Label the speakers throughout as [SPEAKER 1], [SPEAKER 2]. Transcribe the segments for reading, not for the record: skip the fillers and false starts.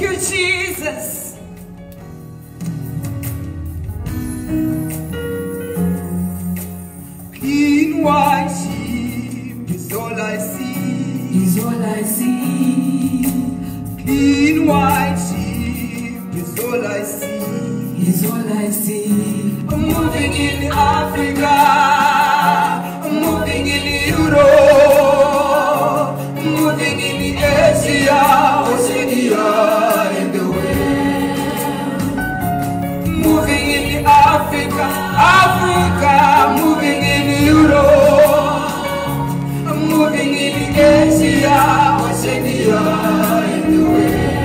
[SPEAKER 1] you, Jesus. Clean white sheep is all I see.
[SPEAKER 2] Is all I see.
[SPEAKER 1] Clean white sheep is all I see.
[SPEAKER 2] Is all I see.
[SPEAKER 1] I'm moving in Africa. I'm moving in Europe. I'm moving in Asia, Oceania, in the world. Moving in Africa, Africa, moving in Europe. I'm moving in Asia, Oceania, in the world.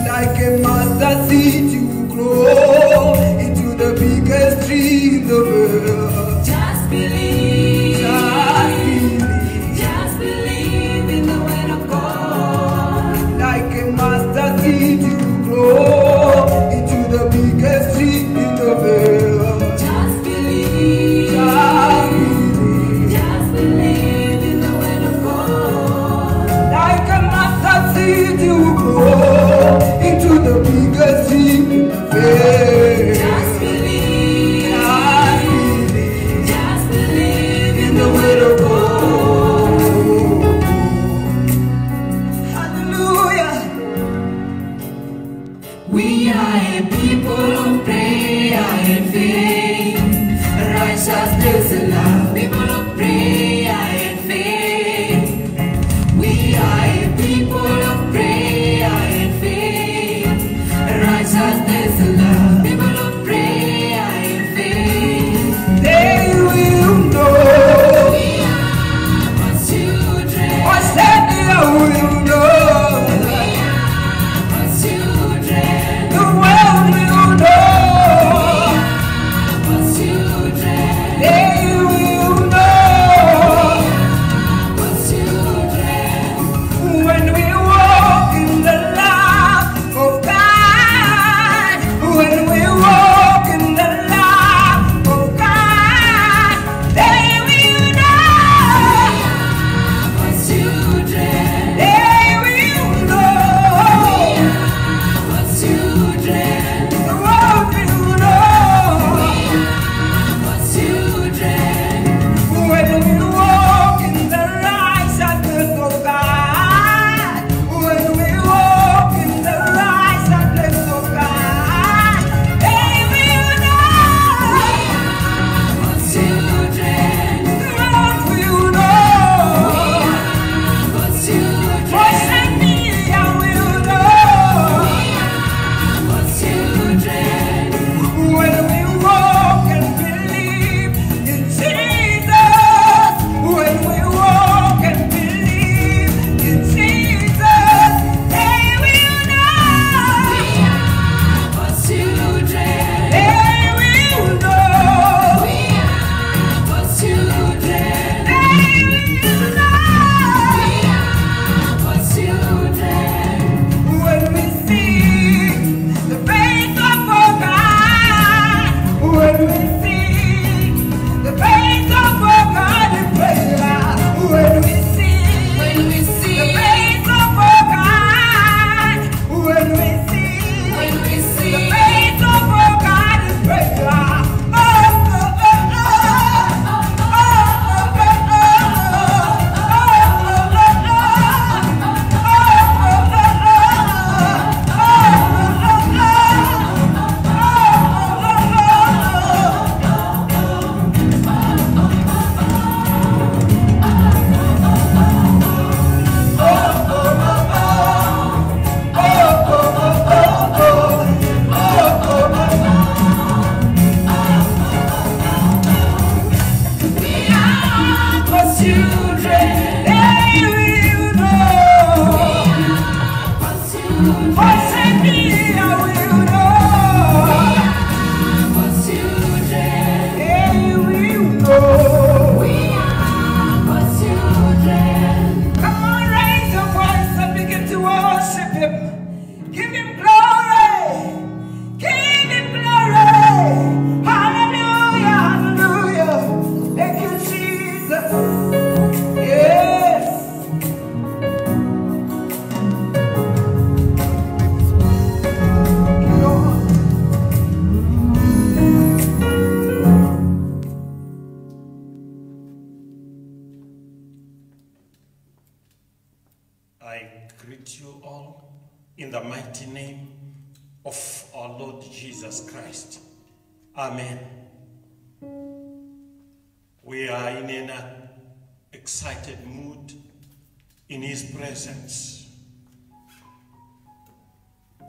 [SPEAKER 1] Like a mustard seed, you grow into the biggest tree in the world.
[SPEAKER 2] Just believe.
[SPEAKER 1] Just believe.
[SPEAKER 2] Just believe in the word of God.
[SPEAKER 1] Like a mustard seed, you grow into the biggest tree in the world.
[SPEAKER 2] Just believe.
[SPEAKER 1] Just believe.
[SPEAKER 2] Just believe in the word of God.
[SPEAKER 1] Like a mustard seed, you grow into the biggest tree in the world.
[SPEAKER 2] Just believe.
[SPEAKER 1] Just believe.
[SPEAKER 2] Just believe in
[SPEAKER 1] In the word of God. Hallelujah.
[SPEAKER 2] We are a people of prayer and faith, righteousness and love. People of prayer and faith. We are a people of prayer and faith, righteousness and love. People of prayer and faith.
[SPEAKER 1] They will know.
[SPEAKER 2] We are God's children.
[SPEAKER 1] I said they will know.
[SPEAKER 2] We are God's children.
[SPEAKER 1] The world will know.
[SPEAKER 2] God's children.
[SPEAKER 1] They
[SPEAKER 3] in the mighty name of our Lord Jesus Christ. Amen. We are in an excited mood in His presence.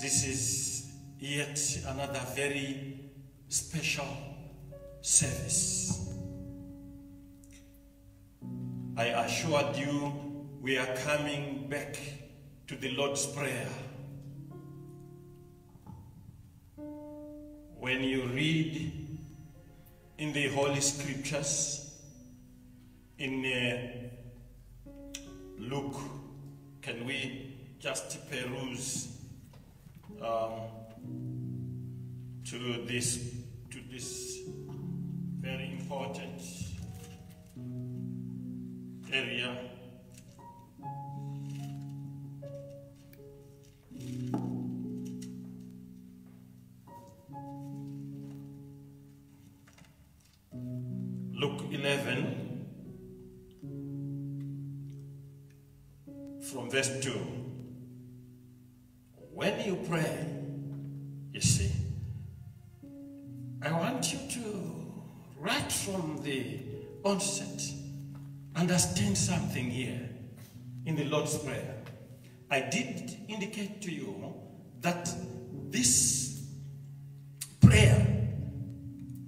[SPEAKER 3] This is yet another very special service. I assured you we are coming back to the Lord's Prayer. When you read in the Holy Scriptures, in Luke, can we just peruse to this very important area? Luke 11 from verse 2. When you pray, you see, I want you to, right from the onset, understand something here in the Lord's Prayer. I did indicate to you that this prayer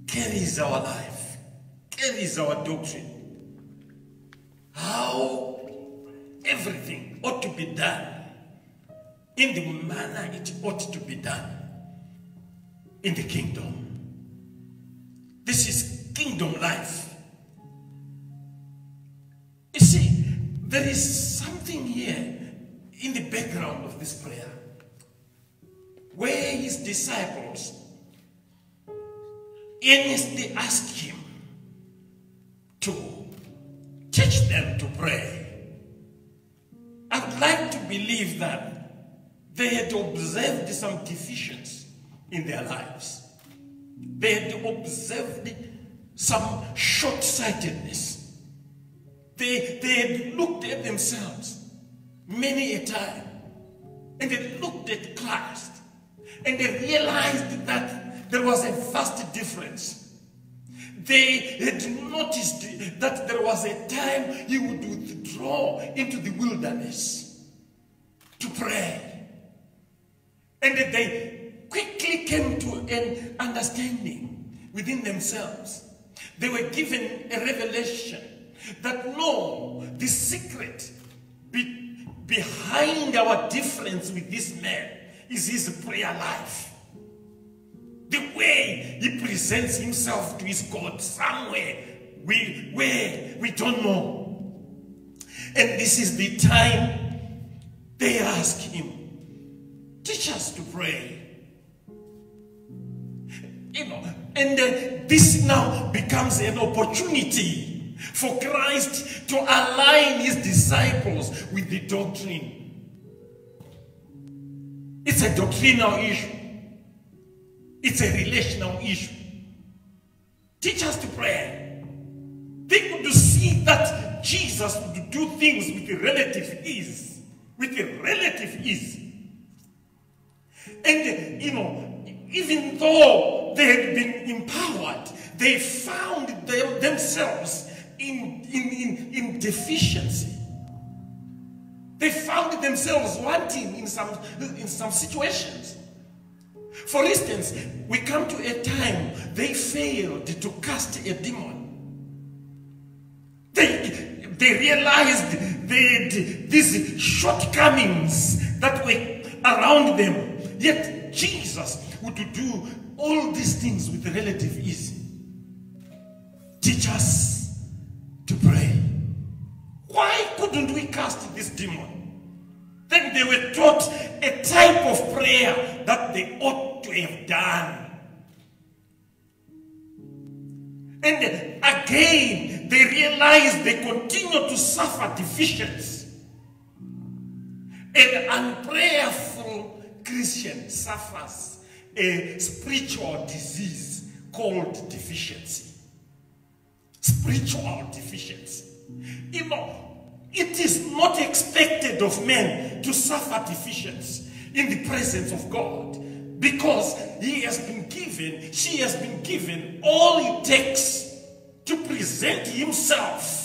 [SPEAKER 3] carries our life, carries our doctrine, how everything ought to be done in the manner it ought to be done in the kingdom. This is kingdom life. You see, there is something here in the background of this prayer where his disciples earnestly asked him to teach them to pray. I would like to believe that they had observed some deficiencies in their lives. They had observed some short-sightedness. They had looked at themselves many a time, and they looked at Christ, and they realized that there was a vast difference. They had noticed that there was a time he would withdraw into the wilderness to pray. And they quickly came to an understanding within themselves. They were given a revelation that no, the secret behind our difference with this man is his prayer life. The way he presents himself to his God somewhere where we don't know. And this is the time they ask him, teach us to pray. You know, and this now becomes an opportunity for Christ to align his disciples with the doctrine. It's a doctrinal issue. It's a relational issue. Teach us to pray. They could see that Jesus would do things with relative ease. With relative ease. And, you know, even though they had been empowered, they found themselves in deficiency. They found themselves wanting in some situations. For instance, we come to a time they failed to cast a demon. They realized they had these shortcomings that were around them. Yet Jesus would do all these things with relative ease. Teach us to pray. Why couldn't we cast this demon? Then they were taught a type of prayer that they ought to have done. And again, they realized they continue to suffer deficiency. An unprayerful Christian suffers a spiritual disease called deficiency. Spiritual deficiency. You know, it is not expected of men to suffer deficiency. in the presence of God, because she has been given all it takes to present himself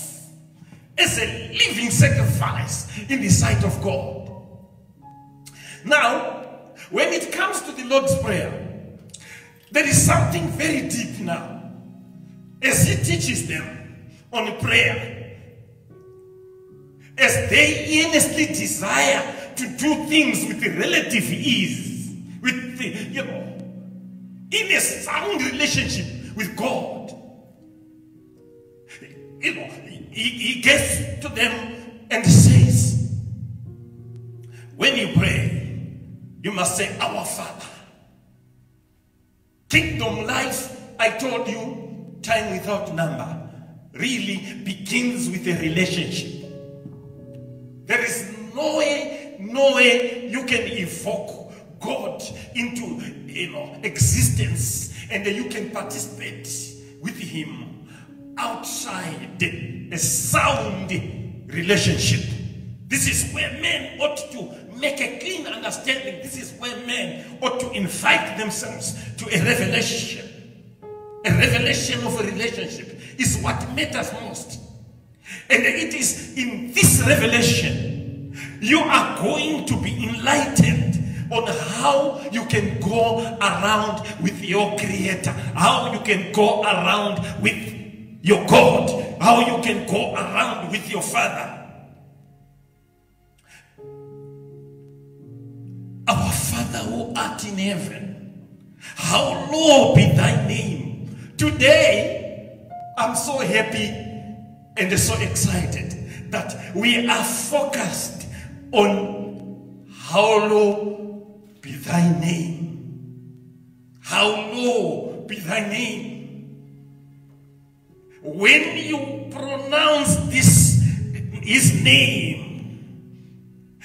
[SPEAKER 3] as a living sacrifice in the sight of God. Now, when it comes to the Lord's Prayer, there is something very deep now as he teaches them on prayer, as they earnestly desire to do things with relative ease, with the, in a sound relationship with God. He gets to them and says, when you pray, you must say, Our Father. Kingdom life, I told you, time without number, really begins with a relationship. There is no way you can evoke God into existence and you can participate with him outside a sound relationship. This is where men ought to make a clean understanding. This is where men ought to invite themselves to a revelation. A revelation of a relationship is what matters most. And it is in this revelation you are going to be enlightened on how you can go around with your Creator, how you can go around with your God, how you can go around with your Father. Our Father who art in heaven, hallowed be thy name. Today, I'm so happy and so excited that we are focused on hallowed be thy name. Hallowed be thy name. When you pronounce his name,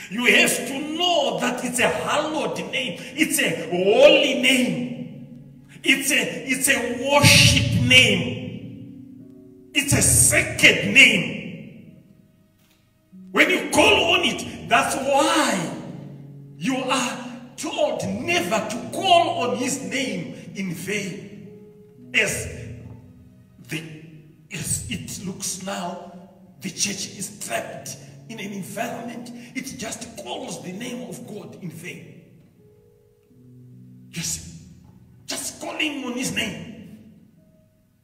[SPEAKER 3] you have to know that it's a hallowed name. It's a holy name. It's a worship name. It's a sacred name. When you call on it, that's why you are told never to call on his name in vain. As it looks now, the church is trapped in an environment, it just calls the name of God in vain. Just calling on his name.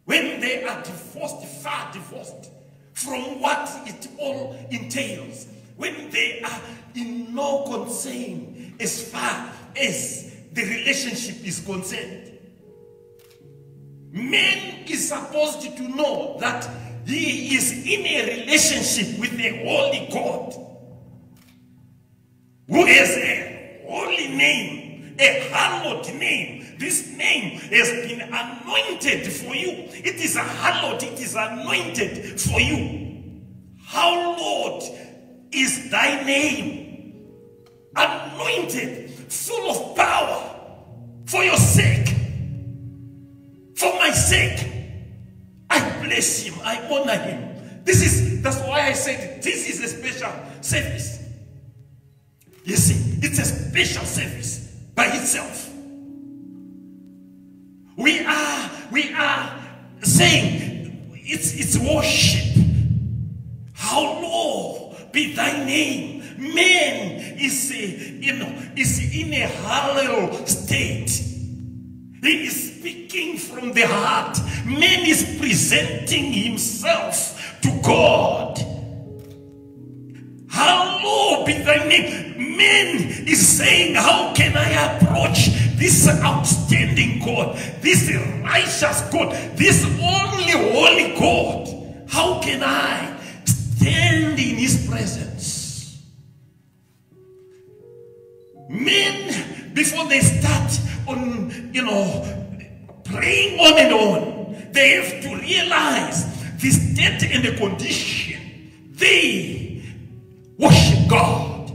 [SPEAKER 3] When they are divorced, far divorced from what it all entails. When they are in no concern as far as the relationship is concerned. Man is supposed to know that he is in a relationship with the holy God, who has a holy name, a hallowed name. This name has been anointed for you. It is hallowed, it is anointed for you. Hallowed is thy name, anointed, full of power, for your sake, for my sake. I bless him, I honor him. That's why I said this is a special service. You see, it's a special service by itself. We are saying it's worship. Hallowed be thy name. Man is in a hallowed state. He is speaking from the heart. Man is presenting himself to God. Hallowed be thy name. Man is saying, how can I approach this outstanding God, this righteous God, this only holy God? How can I stand in his presence? Men, before they start on, praying on and on, they have to realize the state and the condition. They worship God.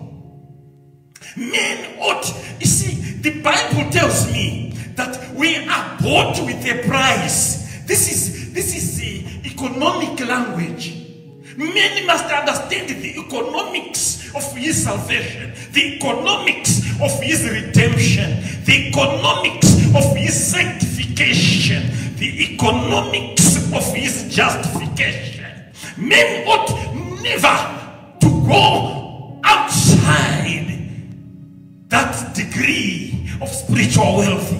[SPEAKER 3] Men ought, you see, the Bible tells me that we are bought with a price. This is the economic language. Men must understand the economics of his salvation, the economics of his redemption, the economics of his sanctification, the economics of his justification. Men ought never to go outside that degree of spiritual wealth.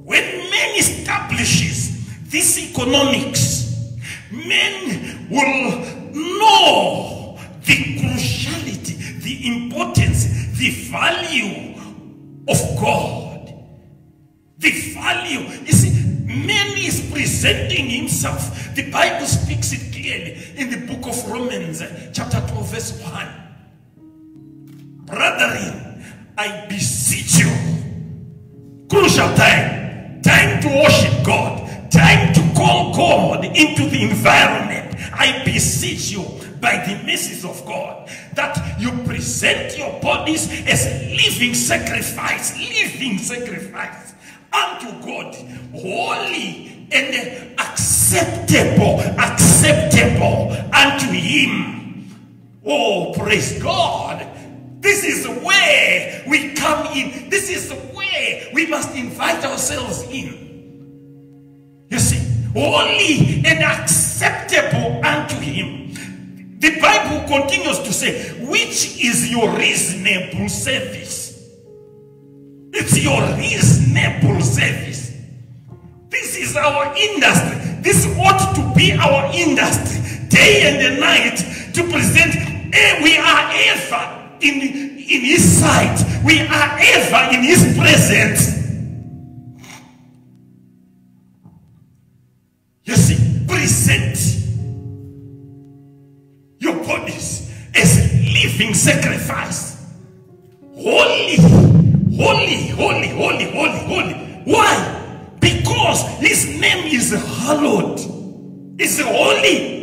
[SPEAKER 3] When man establishes this economics, men will know the cruciality, the importance, the value of God. The value. You see, man is presenting himself. The Bible speaks it clearly in the book of Romans, chapter 12, verse 1. Brethren, I beseech you, crucial time to worship God, time to call God into the environment. I beseech you by the mercies of God that you present your bodies as living sacrifice unto God, holy and acceptable unto Him. Oh, praise God. This is where we come in. This is where we must invite ourselves in. You see, holy and acceptable unto Him. The Bible continues to say, which is your reasonable service? It's your reasonable service. This is our industry. This ought to be our industry, day and night, to present. We are ever in His sight. We are ever in His presence. You see, present your bodies as living sacrifice. Holy, holy, holy, holy, holy, holy. Why? Because His name is hallowed. It's holy.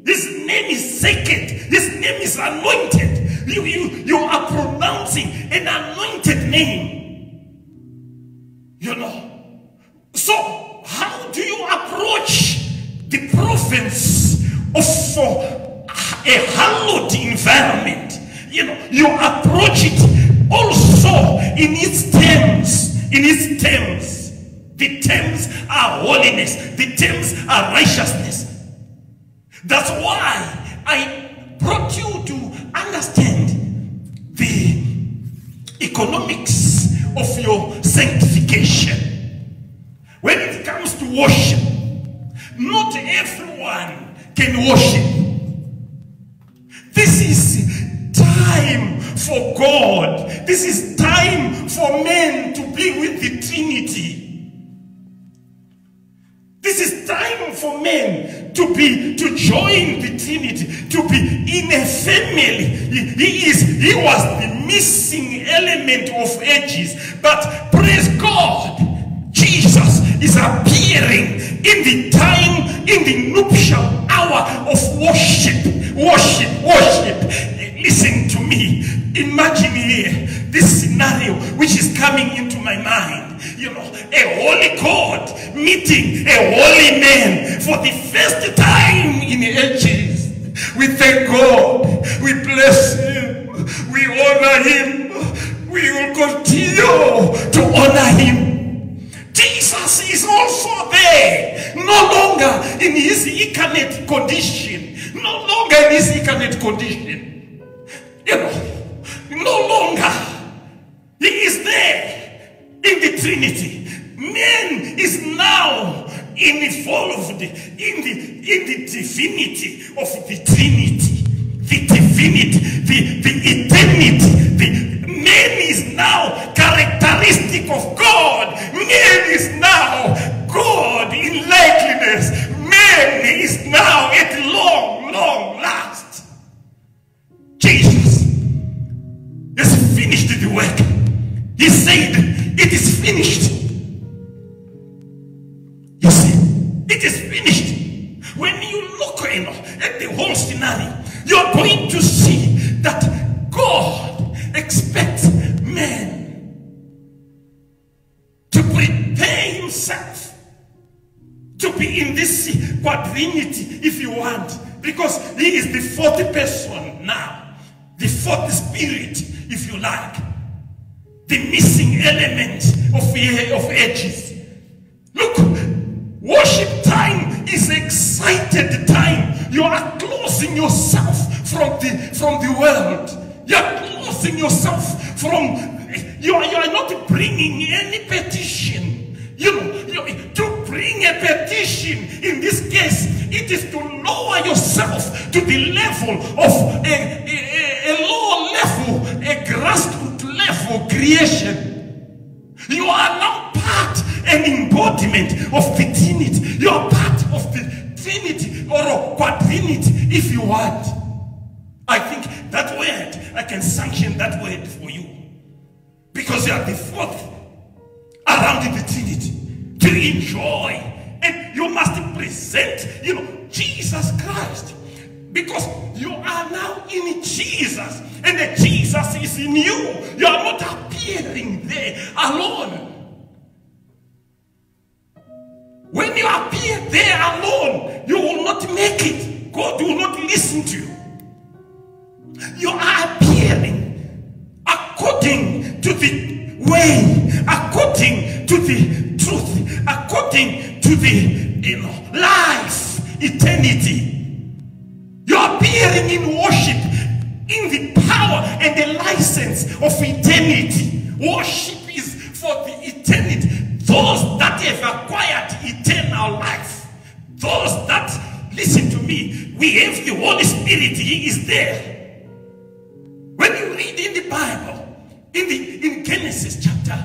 [SPEAKER 3] His name is sacred. His name is anointed. You are pronouncing an anointed name. You know. So how do you approach the province of a hallowed environment? You know, you approach it also in its terms. In its terms. The terms are holiness. The terms are righteousness. That's why I brought you to understand the economics of your sanctification. When it comes to worship, not everyone can worship. This is time for God. This is time for men to be with the Trinity. This is time for men to join the Trinity, to be in a family. He was the missing element of ages. But praise God, Jesus is appearing in the time, in the nuptial hour of worship. Listen to me. Imagine here this scenario which is coming into my mind. You know, a holy God meeting a holy man for the first time in ages. We thank God. We bless Him. We honor Him. We will continue to honor Him. Jesus is also there. No longer in His incarnate condition. No longer in His incarnate condition. You know, no longer. He is there. In the Trinity, man is now involved in the divinity of the Trinity, the divinity, the eternity. Man is now characteristic of God. Man is now God in likeness. Man is now at long last. Jesus has finished the work. He said, it is finished. You see, it is finished. When you look at the whole scenario, you're going to see that God expects man to prepare himself to be in this quadrinity, if you want, Because he is the fourth person now. The fourth spirit, if you like. The missing element of ages. Look, worship time is excited time. You are closing yourself from the world. You are closing yourself from... You are not bringing any petition. To bring a petition, in this case, it is to lower yourself to the level of a lower level, a grassroots level creation. You are now part and embodiment of the Trinity. You are part of the Trinity or quadrinity, if you want. I think that word, I can sanction that word for you. Because you are the fourth around the Trinity to enjoy, and you must present, Jesus Christ, because you are now in Jesus, and the Jesus is in you. You are not appearing there alone. When you appear there alone, you will not make it. God will not listen to you. You are appearing according to the way, according to the truth, according to the life, eternity. You are appearing in worship, in the power and the license of eternity. Worship is for the eternity. Those that have acquired eternal life, those that, listen to me, we have the Holy Spirit. He is there. When you read in the Bible, in Genesis chapter,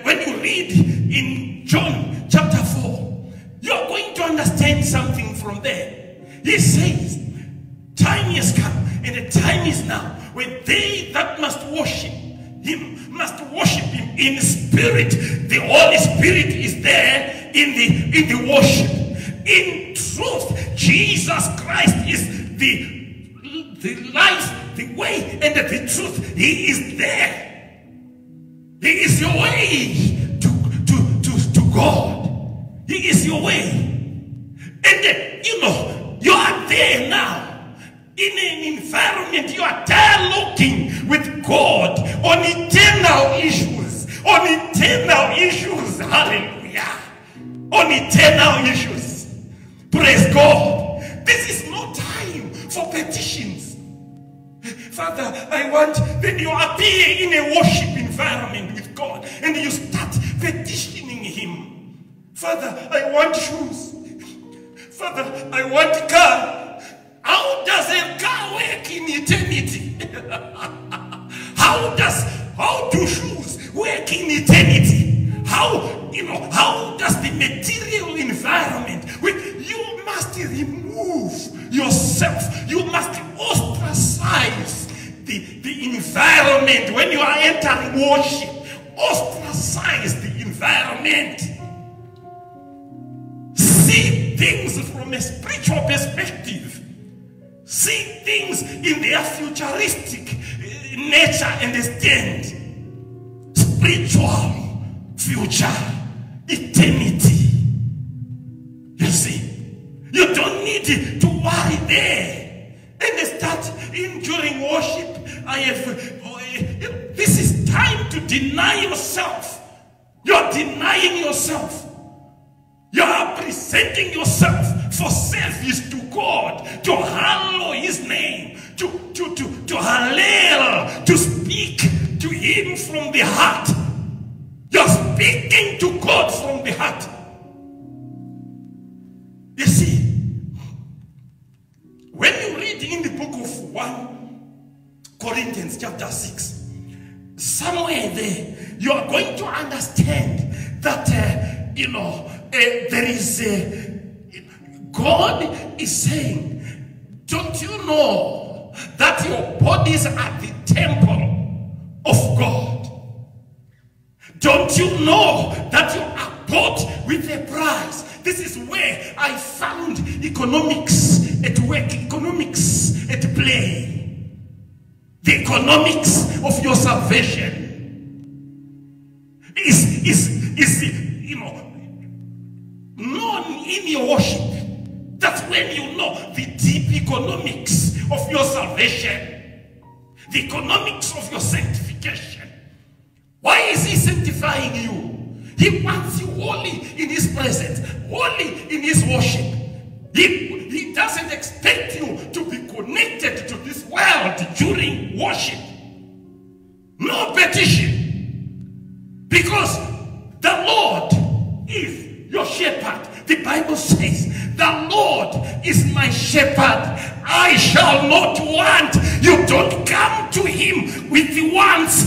[SPEAKER 3] when you read in John chapter 4, you're going to understand something from there. He says, time has come, and the time is now, when they that must worship him must worship him in spirit. The Holy Spirit is there in the worship. In truth, Jesus Christ is the life, the way, and the truth. He is there. He is your way to God. He is your way. And you are there now. In an environment, you are dialoguing with God on eternal issues. On eternal issues. Hallelujah. On eternal issues. Praise God. This is no time for petitions. Father, I want, when you appear in a worship environment with God and you start petitioning him. Father, I want shoes. Father, I want a car. How does a car work in eternity? How do shoes work in eternity? How does the material environment work? You must remove yourself. You must ostracize the environment when you are entering worship. Ostracize the environment. See things from a spiritual perspective. See things in their futuristic nature and extent. Spiritual future, eternity. You see, you don't need to worry there. And start during worship. This is time to deny yourself. You are denying yourself. You are presenting yourself for service to God, to hallow his name, to hallel, to speak to him from the heart. You're speaking to God from the heart. You see, when you read in the book of 1 Corinthians chapter 6, somewhere there, you are going to understand that, there is God is saying, don't you know that your bodies are the temple of God? Don't you know that you are bought with a price? This is where I found economics at work, economics at play. The economics of your salvation is known in your worship. That's That's when you know the deep economics of your salvation, the economics of your sanctification. Why is he sanctifying you? He wants you holy in his presence, holy in his worship. He doesn't expect you to be connected to this world during worship. No petition. Because the Lord is your shepherd. The Bible says, the Lord is my shepherd. I shall not want. You don't come to him with the wants.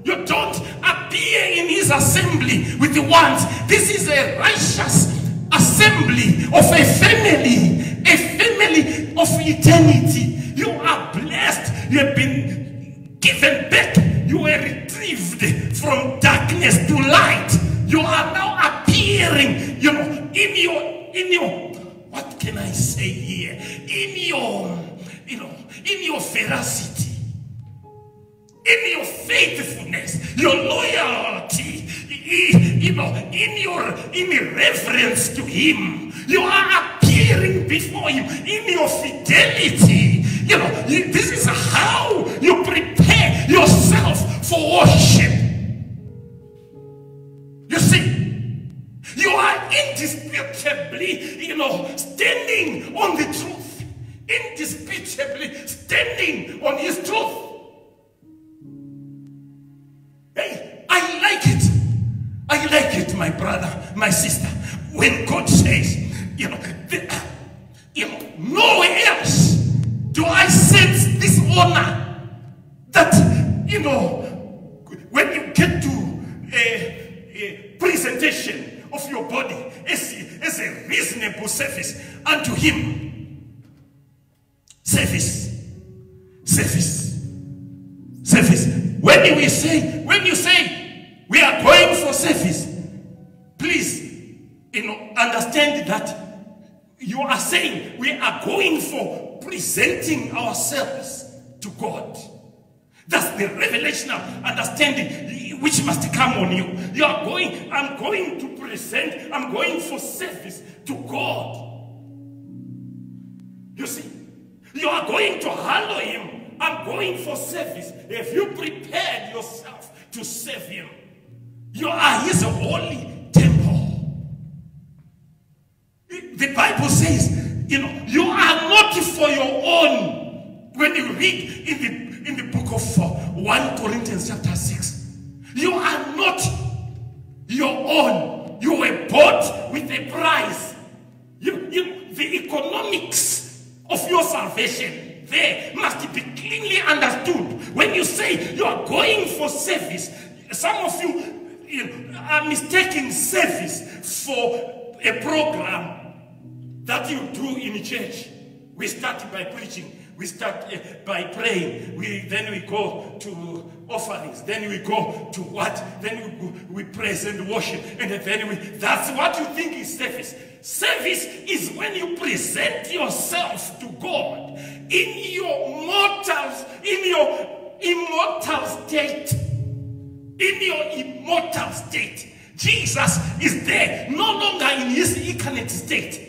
[SPEAKER 3] You don't appear in his assembly with the wants. This is a righteous assembly of a family of eternity. You are blessed. You have been given back. You were retrieved from darkness to light. You are now appearing, in your what can I say here? In your veracity, in your faithfulness, your loyalty, in reverence to him. You are appearing before him in your fidelity. This is how you prepare yourself for worship. You see, you are indisputably, standing on the truth. Indisputably standing on his truth. Hey, I like it. I like it, my brother, my sister. When God says, nowhere else do I sense this honor that, when you get to a presentation of your body as a reasonable service unto him. Service. When you say we are going for service, please, understand that you are saying we are going for presenting ourselves to God. That's the revelational understanding which must come on you. I'm going to present, I'm going for service to God. You see, you are going to hallow him. I'm going for service. If you prepared yourself to serve him, you are his holy temple. The Bible says, you are not for your own. When you read in the book of 1 Corinthians chapter 6, you are not your own. You were bought with a price. The economics of your salvation there must be cleanly understood. When you say you are going for service, some of you are mistaking service for a program that you do in church. We start by preaching. We start by praying. Then we go to offerings. Then we go to what? Then we praise and worship. And then that's what you think is service. Service is when you present yourself to God in your immortal state. In your immortal state. Jesus is there, no longer in his incarnate state.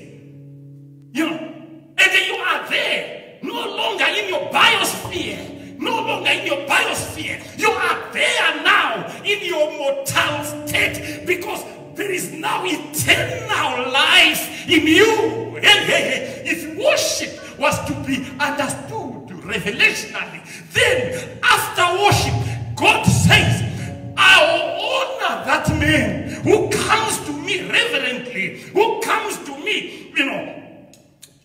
[SPEAKER 3] And then you are there, no longer in your biosphere. No longer in your biosphere. You are there now in your mortal state because there is now eternal life in you. If worship was to be understood revelationally, then after worship, God says, I will honor that man who comes to me reverently, who comes to me,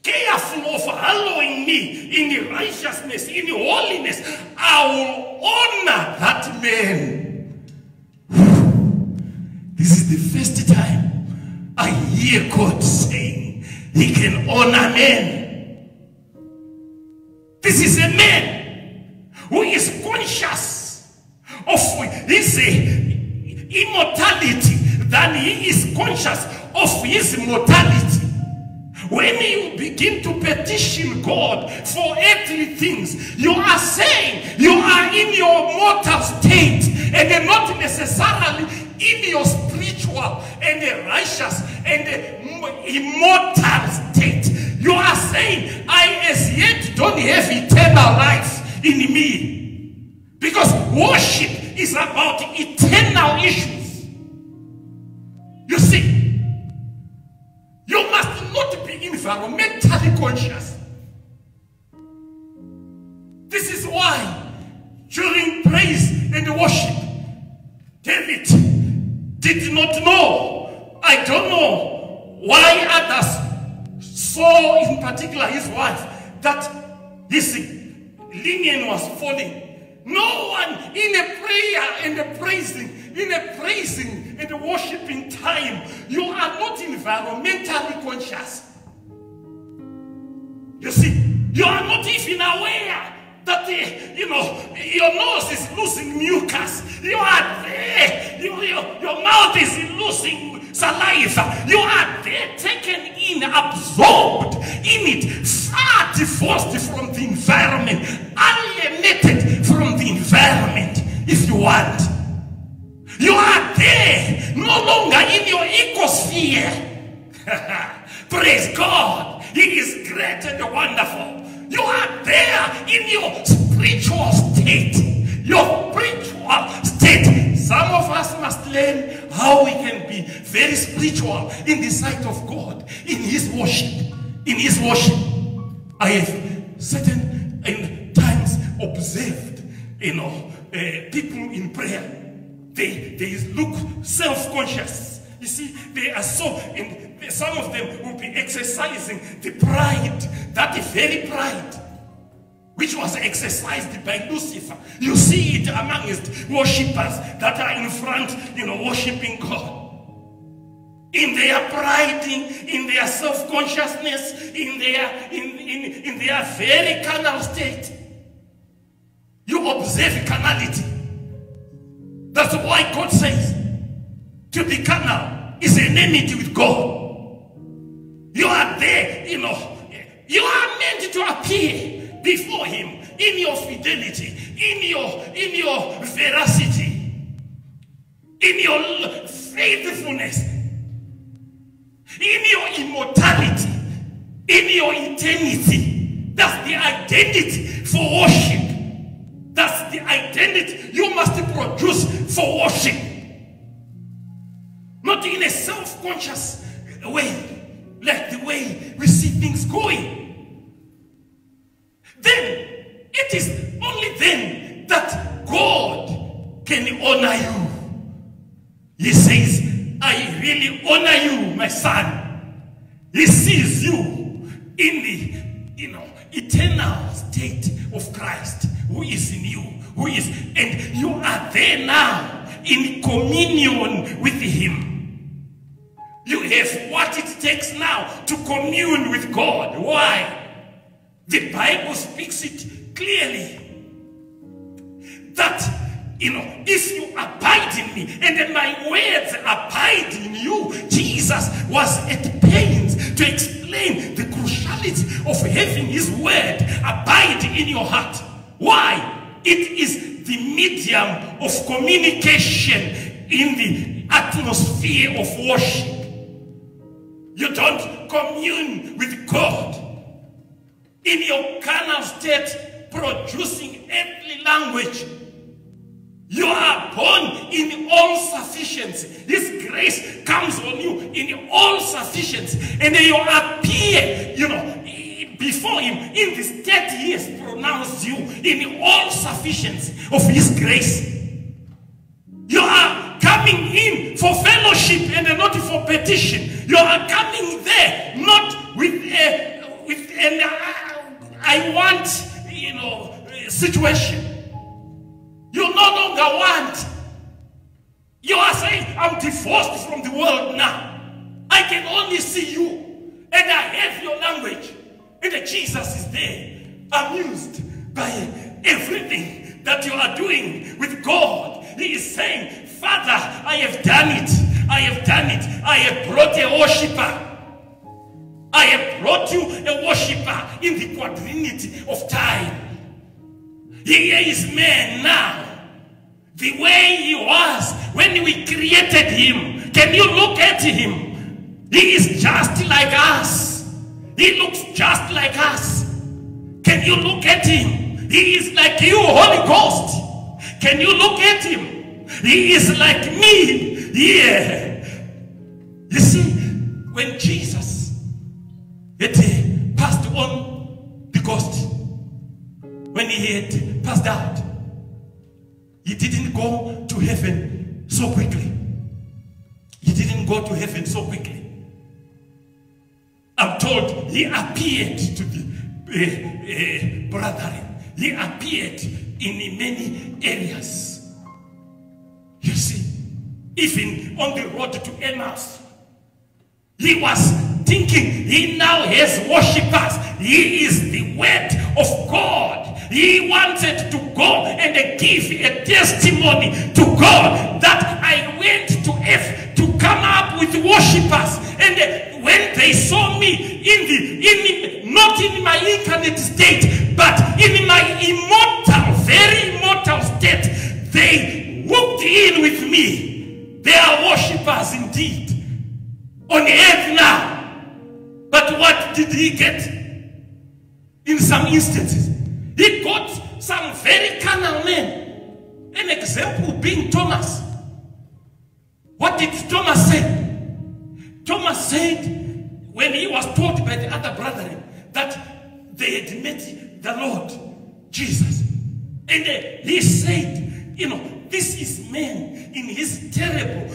[SPEAKER 3] careful of hallowing me in righteousness, in holiness. I will honor that man. This is the first time I hear God saying he can honor men. This is a man who is conscious of his immortality than he is conscious of his mortality. When you begin to petition God for earthly things, you are saying you are in your mortal state and not necessarily in your spiritual and righteous and immortal state, you are saying, I as yet don't have eternal life in me. Because worship is about eternal issues. You see, you must not be environmentally conscious. This is why during praise and worship, David did not know. I don't know why others saw, in particular his wife, that his linen was falling. No one in a prayer and a praising, and a worshiping time, you are not environmentally conscious. You see, you are not even aware that your nose is losing mucus. You are there. Your mouth is losing saliva. You are there, taken in, absorbed in it, far divorced from the environment, alienated from the environment, if you want. You are there, no longer in your ecosphere. Praise God. He is great and wonderful. You are there in your spiritual state. Your spiritual state. Some of us must learn how we can be very spiritual in the sight of God, in His worship. In His worship. I have certain times observed, people in prayer. They look self-conscious. You see, they are so, some of them will be exercising the pride, that very pride, which was exercised by Lucifer. You see it amongst worshippers that are in front, worshiping God. In their pride, in their self-consciousness, in their very carnal state. You observe carnality. That's why God says, to be carnal is enmity with God. You are there, you are meant to appear before Him in your fidelity, in your veracity, in your faithfulness, in your immortality, in your eternity. That's the identity for worship. That's the identity you must produce for worship. Not in a self-conscious way, like the way we see things going. Then, it is only then that God can honor you. He says, I really honor you, my son. He sees you in the, eternal state of Christ, who is in you, and you are there now in communion with Him. You have what it takes now to commune with God. Why? The Bible speaks it clearly that, if you abide in me and my words abide in you, Jesus was at pains to explain the cruciality of having His word abide in your heart. Why? It is the medium of communication in the atmosphere of worship. You don't commune with God in your carnal state, producing earthly language. You are born in all sufficiency. His grace comes on you in all sufficiency. And you appear, before Him in the state He has pronounced you, in all sufficiency of His grace. You are coming in for fellowship and not for petition. You are coming there not with an I want, situation. You no longer want. You are saying, I'm divorced from the world now. I can only see you, and I have your language. And Jesus is there, amused by everything that you are doing with God. He is saying, Father, I have done it. I have done it. I have brought a worshiper. I have brought you a worshiper in the quadrinity of time. Here is man now. The way he was when we created him. Can you look at him? He is just like us. He looks just like us. Can you look at him? He is like you, Holy Ghost. Can you look at him? He is like me. Yeah. You see, when Jesus had passed on the ghost, when he had passed out, he didn't go to heaven so quickly. He didn't go to heaven so quickly. I'm told he appeared to the brethren. He appeared in many areas. You see, even on the road to Emmaus, he was thinking he now has worshippers. He is the word of God. He wanted to go and give a testimony to God that I went to F to come up with worshippers. And when they saw me not in my incarnate state, but in my immortal, very immortal state, they walked in with me. They are worshippers indeed on earth now. But what did he get? In some instances, he got some very carnal men. An example being Thomas. What did Thomas say? Thomas said, when he was told by the other brethren that they had met the Lord Jesus, and he said, you know, this is man in his terrible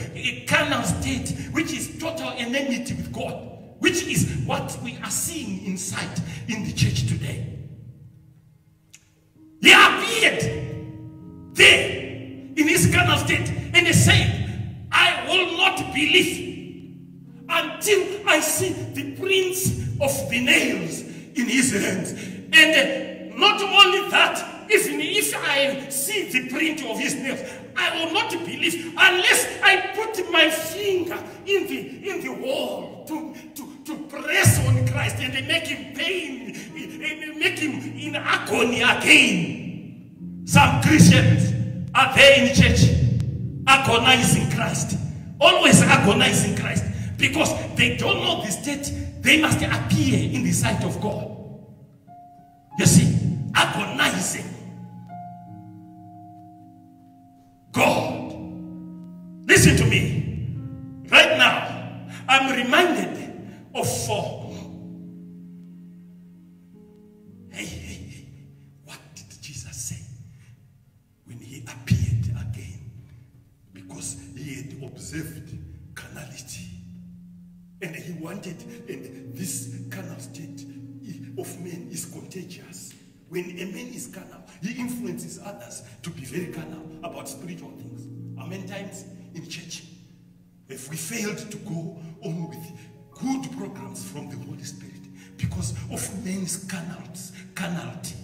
[SPEAKER 3] carnal state, which is total enmity with God, which is what we are seeing inside in the church today. He appeared there in his carnal state and he said, I will not believe until I see the prints of the nails in his hands. And not only that, even if I see the print of his nails, I will not believe unless I put my finger in the wall to press on Christ and make him pain, make him in agony again. Some Christians are there in church agonizing Christ, always agonizing Christ, because they don't know the state they must appear in the sight of God. You see, agonizing God. Listen to me. Right now, I'm reminded of what did Jesus say when he appeared again? Because he had observed carnality, and he wanted, and this carnal state of man is contagious. When a man is carnal, he influences others to be very carnal about spiritual things. How many times in church have we failed to go on with good programs from the Holy Spirit because of men's carnality,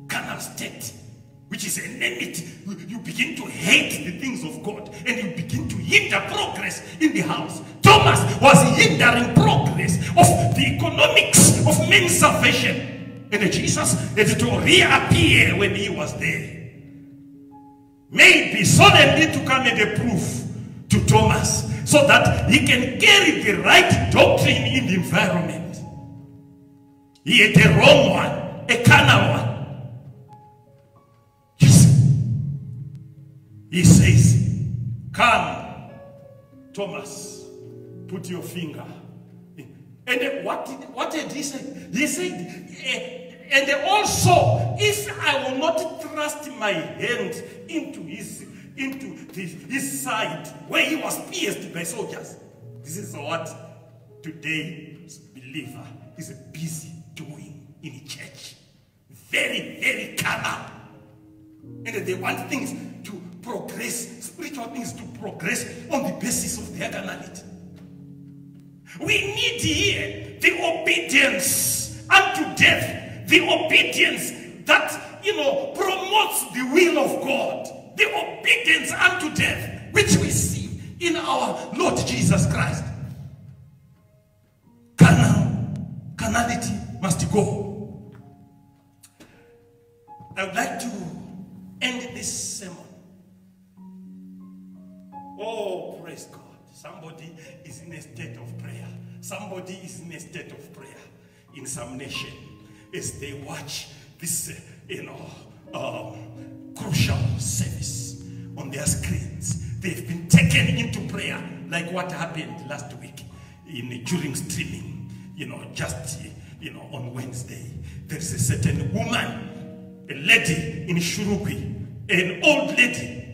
[SPEAKER 3] carnal state, which is enmity? You begin to hate the things of God and you begin to hinder progress in the house. Thomas was hindering progress of the economics of men's salvation. And Jesus had to reappear when he was there. Maybe solemnly to come and approve to Thomas so that he can carry the right doctrine in the environment. He had a wrong one, a carnal one. Yes. He says, come, Thomas, put your finger. And what did he say? He said, and also, if I will not thrust my hand into his side where he was pierced by soldiers. This is what today's believer is busy doing in church. Very, very carnal. And they want things to progress, spiritual things to progress on the basis of their carnality. We need here the obedience unto death, the obedience that, promotes the will of God, the obedience unto death, which we see in our Lord Jesus Christ. Carnality must go. I would like to end this Oh, praise God. Somebody is in a state of prayer. Somebody is in a state of prayer in some nation as they watch this, crucial service on their screens. They've been taken into prayer, like what happened last week during streaming. On Wednesday, there is a certain woman, a lady in Shurugwi, an old lady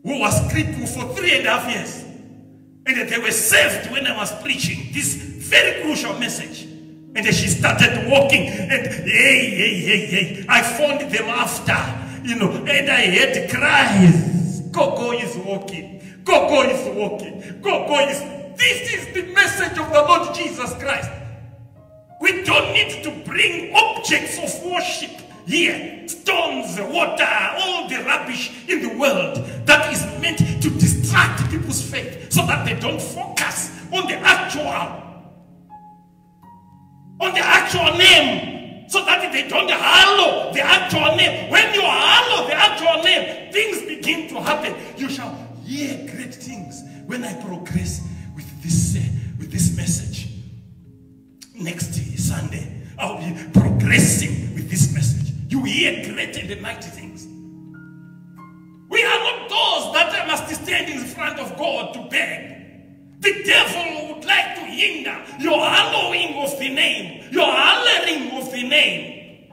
[SPEAKER 3] who was crippled for 3.5 years. And they were saved when I was preaching this very crucial message. And she started walking, and hey, I found them after, and I heard cries. Gogo is walking. Gogo is walking. Gogo is. This is the message of the Lord Jesus Christ. We don't need to bring objects of worship here. Stones, water, all the rubbish in the world that is meant to distract people's faith so that they don't focus on the actual name, so that they don't hallow the actual name. When you hallow the actual name, things begin to happen. You shall hear great things when I progress with this message. Next Sunday, I'll be progressing with this message. You hear great and mighty things. We are not those that must stand in front of God to beg. The devil would like to hinder your hallowing of the name, your hollering of the name,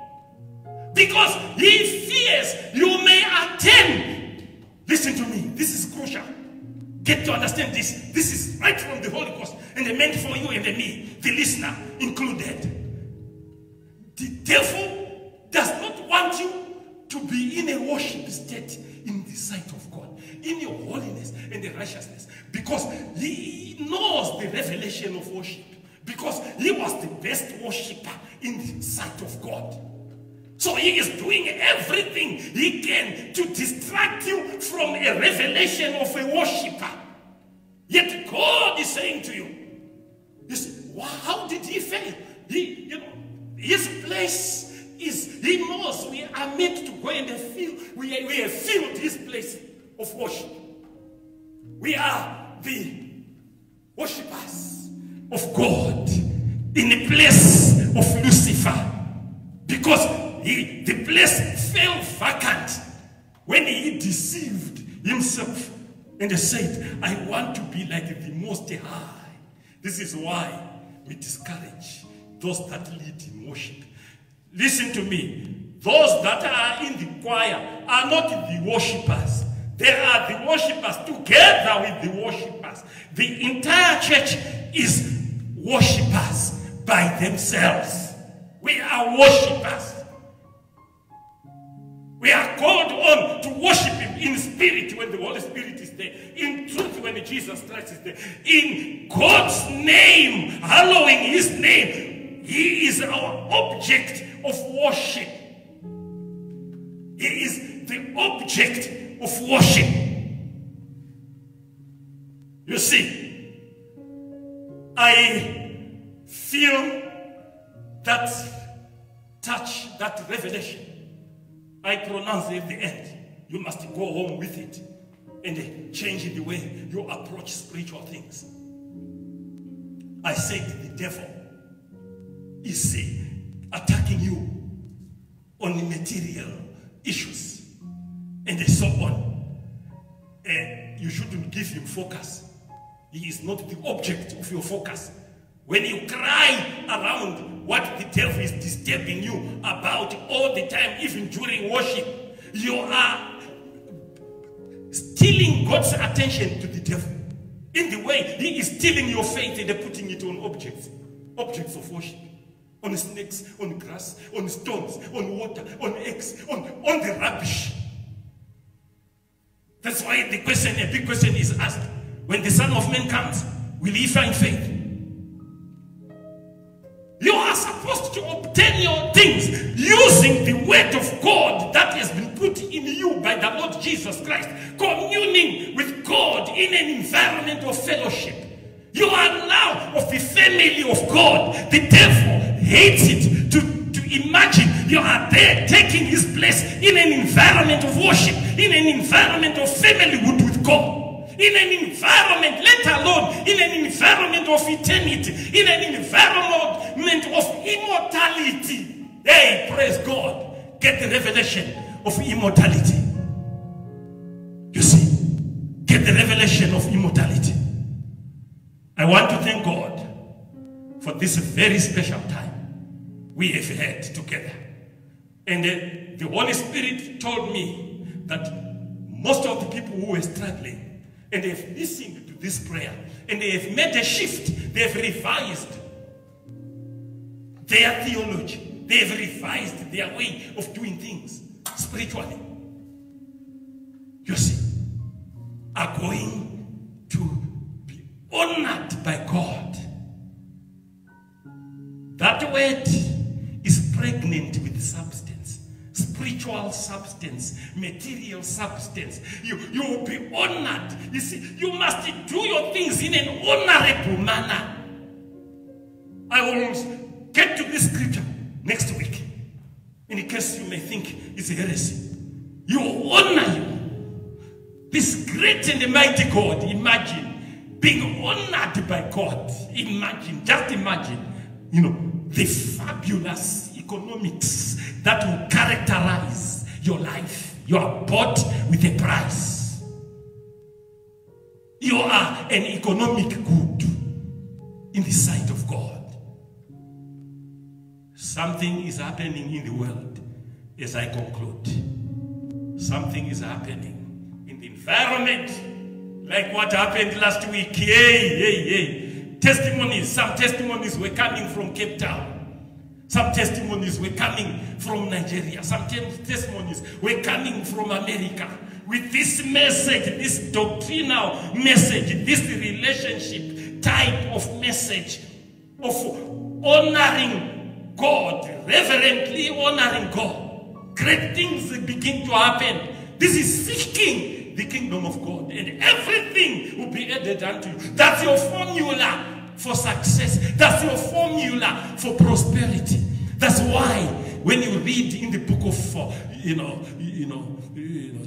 [SPEAKER 3] because he fears you may attend. Listen to me, this is crucial. Get to understand this. This is right from the Holy Ghost, and meant for you and me, the listener included. The devil does not want you to be in a worship state in the sight of God, in your holiness and the righteousness, because he knows the revelation of worship, because he was the best worshiper in the sight of God. So he is doing everything he can to distract you from a revelation of a worshiper. Yet God is saying to you, how did he fail? His place is, he knows we are meant to go in the field. We have filled his place of worship. We are the worshippers of God in the place of Lucifer, because the place fell vacant when he deceived himself and said, I want to be like the Most High. This is why we discourage those that lead in worship. Listen to me. Those that are in the choir are not the worshippers. They are the worshippers together with the worshippers. The entire church is worshippers by themselves. We are worshippers. We are called on to worship him in spirit when the Holy Spirit is there, in truth when Jesus Christ is there, in God's name, hallowing his name. He is our object of worship. He is the object of worship. You see, I feel that touch, that revelation, I pronounce at the end. You must go home with it and change the way you approach spiritual things. I said the devil is attacking you on the material issues and so on. You shouldn't give him focus. He is not the object of your focus. When you cry around what the devil is disturbing you about all the time, even during worship, you are stealing God's attention to the devil. In the way he is stealing your faith and putting it on objects of worship. On snakes, on grass, on stones, on water, on eggs, on the rubbish. That's why a big question is asked. When the Son of Man comes, will he find faith? You are supposed to obtain your things using the word of God that has been put in you by the Lord Jesus Christ, communing with God in an environment of fellowship. You are now of the family of God. The devil hates it to imagine you are there taking his place in an environment of worship, in an environment of familyhood with God. in an environment, let alone in an environment of eternity, in an environment of immortality. Hey, praise God. Get the revelation of immortality. You see, get the revelation of immortality. I want to thank God for this very special time we have had together. And the Holy Spirit told me that most of the people who were struggling and they have listened to this prayer and they have made a shift, they have revised their theology, they have revised their way of doing things spiritually. You see, are going to be honored by God. That word is pregnant with substance, spiritual substance, material substance. You will be honored. You see, you must do your things in an honorable manner. I will get to this scripture next week, in case you may think it's a heresy. You will honor you. This great and mighty God, imagine being honored by God. Imagine, just imagine, you know, the fabulous economics that will characterize your life. You are bought with a price. You are an economic good in the sight of God. Something is happening in the world as I conclude. Something is happening in the environment, like what happened last week. Testimonies, some testimonies were coming from Cape Town. Some testimonies were coming from Nigeria. Some testimonies were coming from America. With this message, this doctrinal message, this relationship type of message of honoring God, reverently honoring God, great things begin to happen. This is seeking the kingdom of God, and everything will be added unto you. That's your formula for success. That's your formula for prosperity. That's why when you read in the book of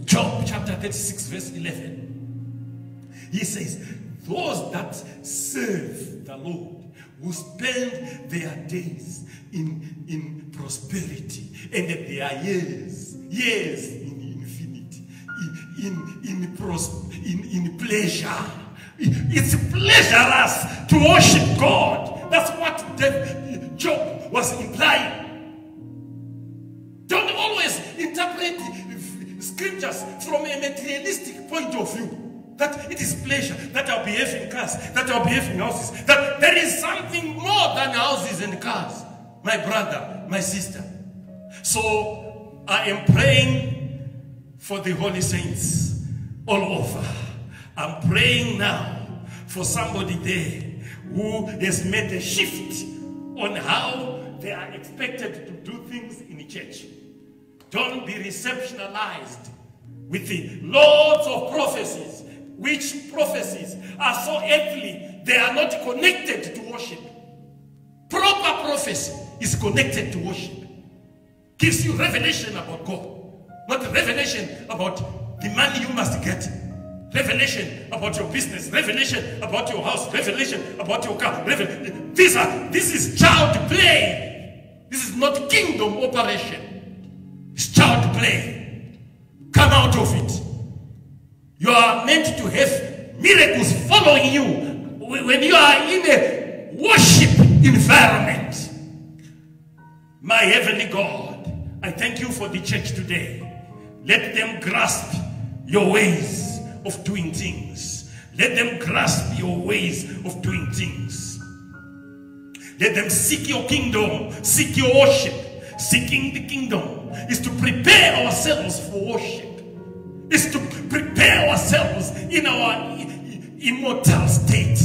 [SPEAKER 3] Job chapter 36 verse 11, he says, those that serve the Lord will spend their days in prosperity, and their years in infinity, in pleasure. It's pleasurous to worship God. That's what Job was implying. Don't always interpret scriptures from a materialistic point of view. That it is pleasure, that I'll be having cars, that I'll be having houses, that there is something more than houses and cars, my brother, my sister. So I am praying for the holy saints all over. I'm praying now for somebody there who has made a shift on how they are expected to do things in the church. Don't be receptionalized with the loads of prophecies, which prophecies are so earthly, they are not connected to worship. Proper prophecy is connected to worship. Gives you revelation about God, not revelation about the money you must get. Revelation about your business, revelation about your house, revelation about your car. This is child play. This is not kingdom operation. It's child play. Come out of it. You are meant to have miracles following you when you are in a worship environment. My heavenly God, I thank you for the church today. Let them grasp your ways of doing things. Let them grasp your ways of doing things. Let them seek your kingdom, seek your worship. Seeking the kingdom is to prepare ourselves for worship. Is to prepare ourselves in our immortal state.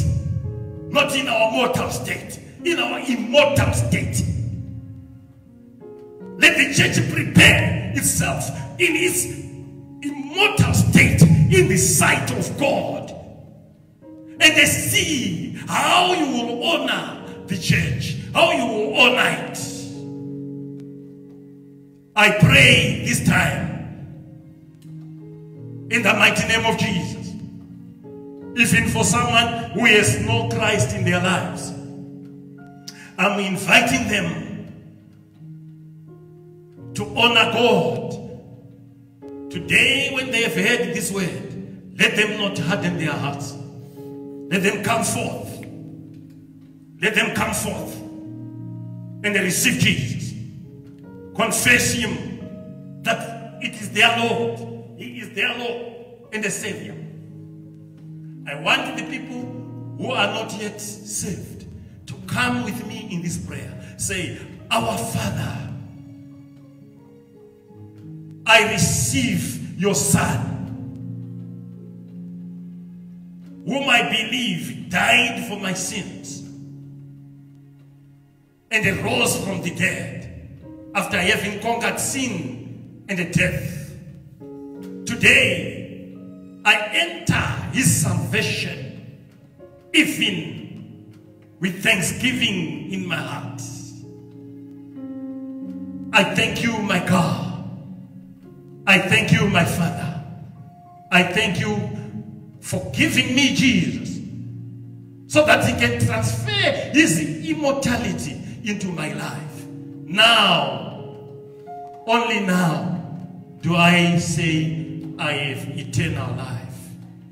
[SPEAKER 3] Not in our mortal state, in our immortal state. Let the church prepare itself in its immortal state in the sight of God, and they see how you will honor the church, how you will honor it. I pray this time in the mighty name of Jesus even for someone who has no Christ in their lives. I'm inviting them to honor God. Today, when they have heard this word, let them not harden their hearts. Let them come forth. Let them come forth and receive Jesus. Confess Him that it is their Lord. He is their Lord and the Savior. I want the people who are not yet saved to come with me in this prayer. Say, Our Father, I receive your Son, whom I believe died for my sins and rose from the dead after having conquered sin and death. Today, I enter His salvation, even with thanksgiving in my heart. I thank you, my God. I thank you, my Father. I thank you for giving me Jesus so that He can transfer His immortality into my life. Now, only now, do I say I have eternal life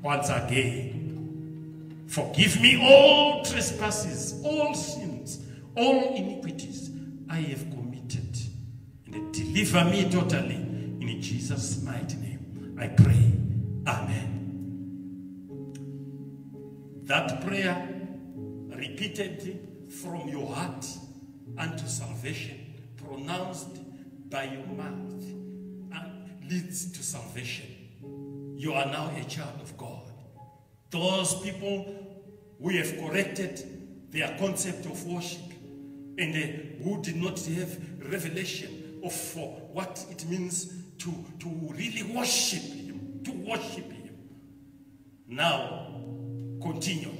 [SPEAKER 3] once again. Forgive me all trespasses, all sins, all iniquities I have committed, and deliver me totally. In Jesus' mighty name, I pray. Amen. That prayer, repeated from your heart unto salvation, pronounced by your mouth, and leads to salvation. You are now a child of God. Those people who have corrected their concept of worship and who did not have revelation of what it means to really worship Him, Now, continue.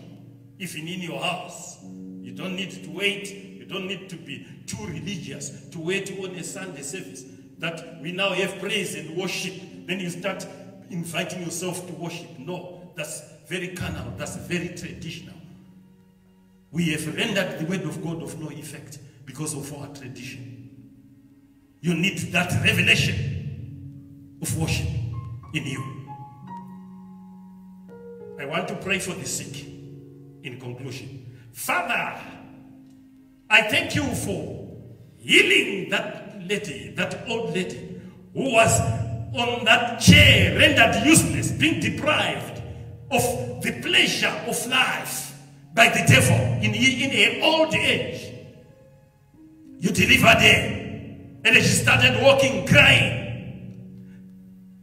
[SPEAKER 3] Even in your house, you don't need to wait. You don't need to be too religious to wait on a Sunday service that we now have praise and worship. Then you start inviting yourself to worship. No, that's very carnal. That's very traditional. We have rendered the word of God of no effect because of our tradition. You need that revelation of worship in you. I want to pray for the sick in conclusion. Father, I thank you for healing that lady, that old lady who was on that chair, rendered useless, being deprived of the pleasure of life by the devil in her old age. You delivered her, and she started walking, crying.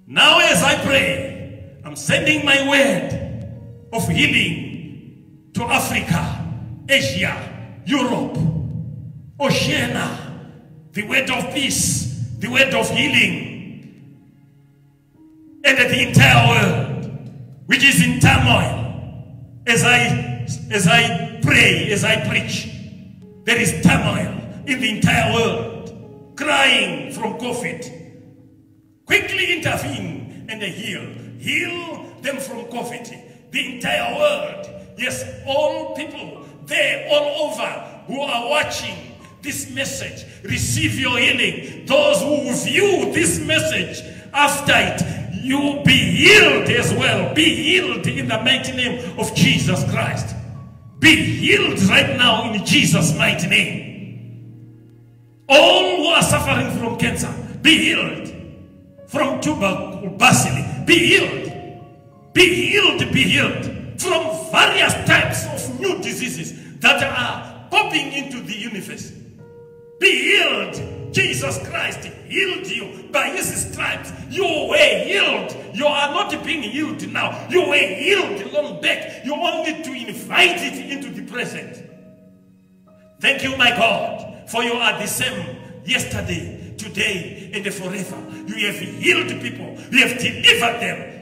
[SPEAKER 3] Now as I pray, I'm sending my word of healing to Africa, Asia, Europe, Oceania, the word of peace, the word of healing, and the entire world, which is in turmoil. As I pray, as I preach, there is turmoil in the entire world, crying from COVID. Quickly intervene and heal them from COVID. The entire world, yes, all people there, all over, who are watching this message, receive your healing. Those who view this message after it, you be healed as well. Be healed in the mighty name of Jesus Christ. Be healed right now in Jesus' mighty name. All who are suffering from cancer, be healed. From tuberculosis, be healed. Be healed, be healed. From various types of new diseases that are popping into the universe. Be healed. Jesus Christ healed you by His stripes. You were healed. You are not being healed now. You were healed long back. You only need to invite it into the present. Thank you, my God, for you are the same yesterday, today, and forever. You have healed people. You have delivered them.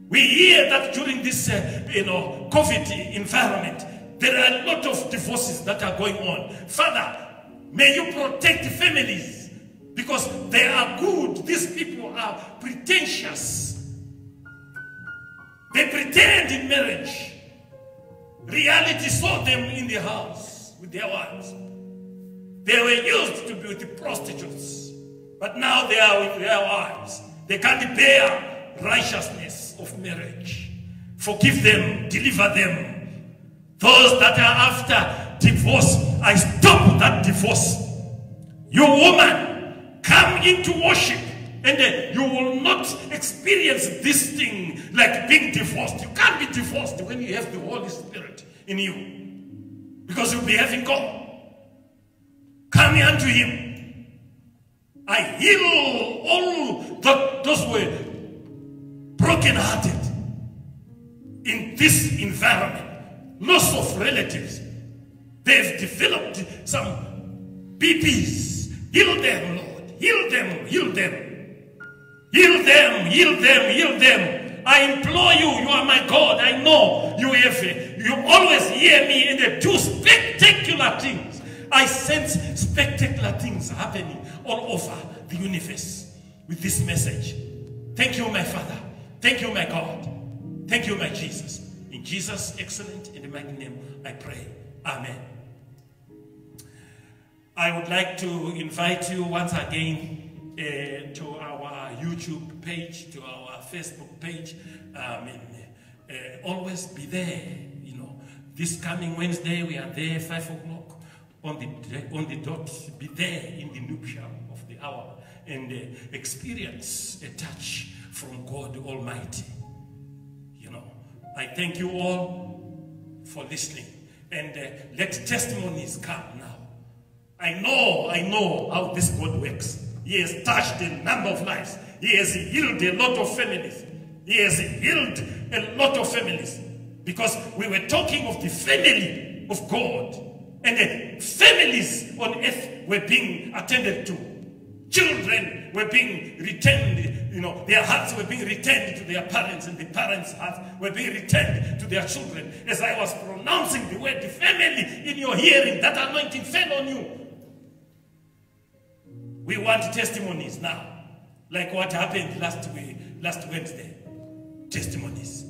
[SPEAKER 3] We hear that during this COVID environment, there are a lot of divorces that are going on. Father, may you protect families because they are good. These people are pretentious. They pretend in marriage. Reality saw them in the house with their wives. They were used to be with the prostitutes, but now they are with their wives. They can't bear righteousness of marriage. Forgive them, deliver them. Those that are after divorce, I stop that divorce. You woman, come into worship, and you will not experience this thing like being divorced. You can't be divorced when you have the Holy Spirit in you, because you'll be having God. Come unto him. I heal all those who were broken-hearted in this environment. Loss of relatives. They've developed some BPs. Heal them, Lord. Heal them, heal them. Heal them, heal them, heal them. I implore you, you are my God. I know you always hear me in the two spectacular things. I sense spectacular things happening all over the universe with this message. Thank you, my Father. Thank you, my God. Thank you, my Jesus. In Jesus' excellent and mighty name, I pray. Amen. I would like to invite you once again to our YouTube page, to our Facebook page. Always be there. You know, this coming Wednesday we are there 5 o'clock. On the dot, be there in the nuptial of the hour and experience a touch from God Almighty. You know, I thank you all for listening, and let testimonies come now. I know how this God works. He has touched a number of lives. He has healed a lot of families. He has healed a lot of families, because we were talking of the family of God. And the families on earth were being attended to. Children were being returned, you know, their hearts were being returned to their parents, and the parents' hearts were being returned to their children. As I was pronouncing the word, the family in your hearing, that anointing fell on you. We want testimonies now, like what happened last Wednesday. Testimonies.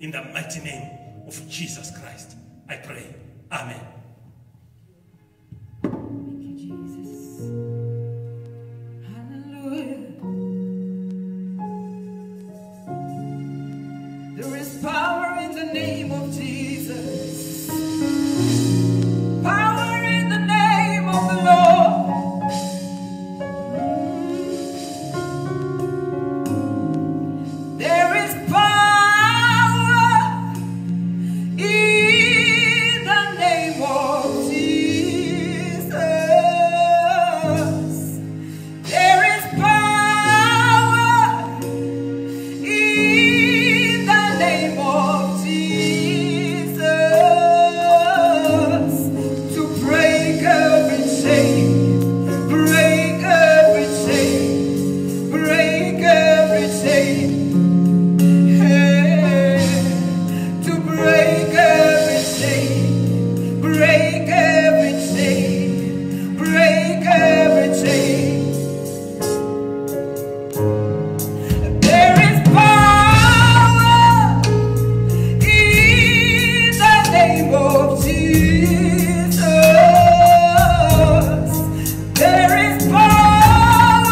[SPEAKER 3] In the mighty name of Jesus Christ, I pray. Amen.
[SPEAKER 1] There is power in the name of Jesus. Power in the name of the Lord. There is power in the name of Jesus. There is power in the name of Jesus to break every chain, break every chain, break every chain. To break every chain, break every chain, break every chain. There is power in the name of Jesus. There is power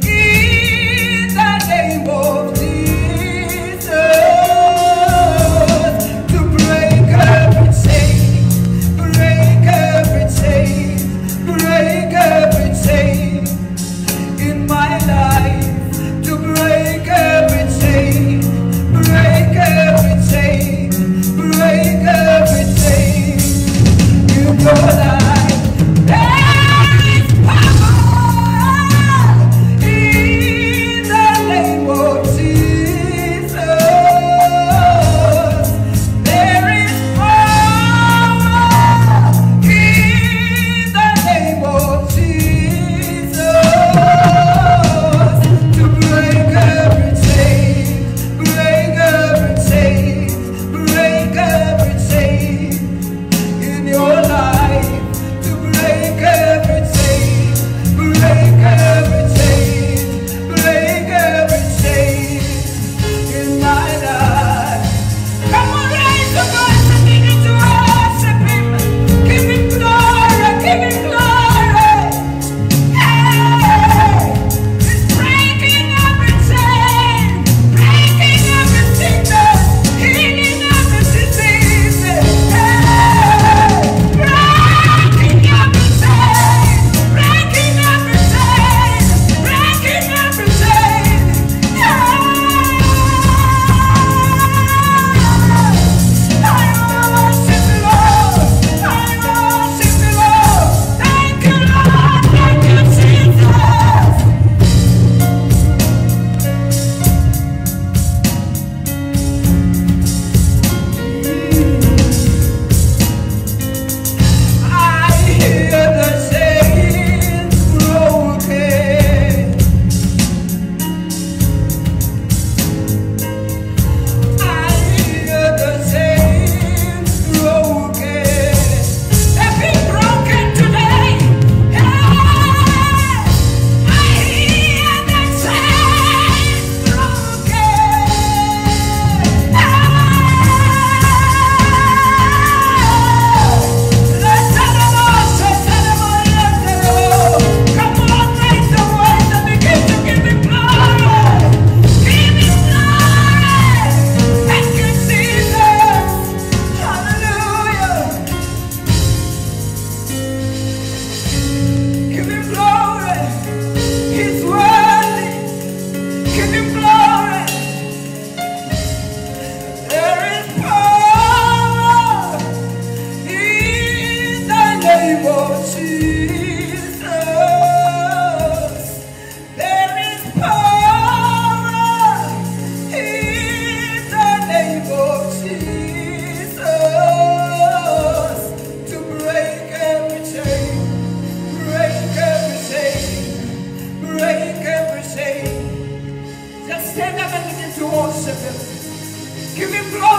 [SPEAKER 1] in the name of Jesus to break Give him glory.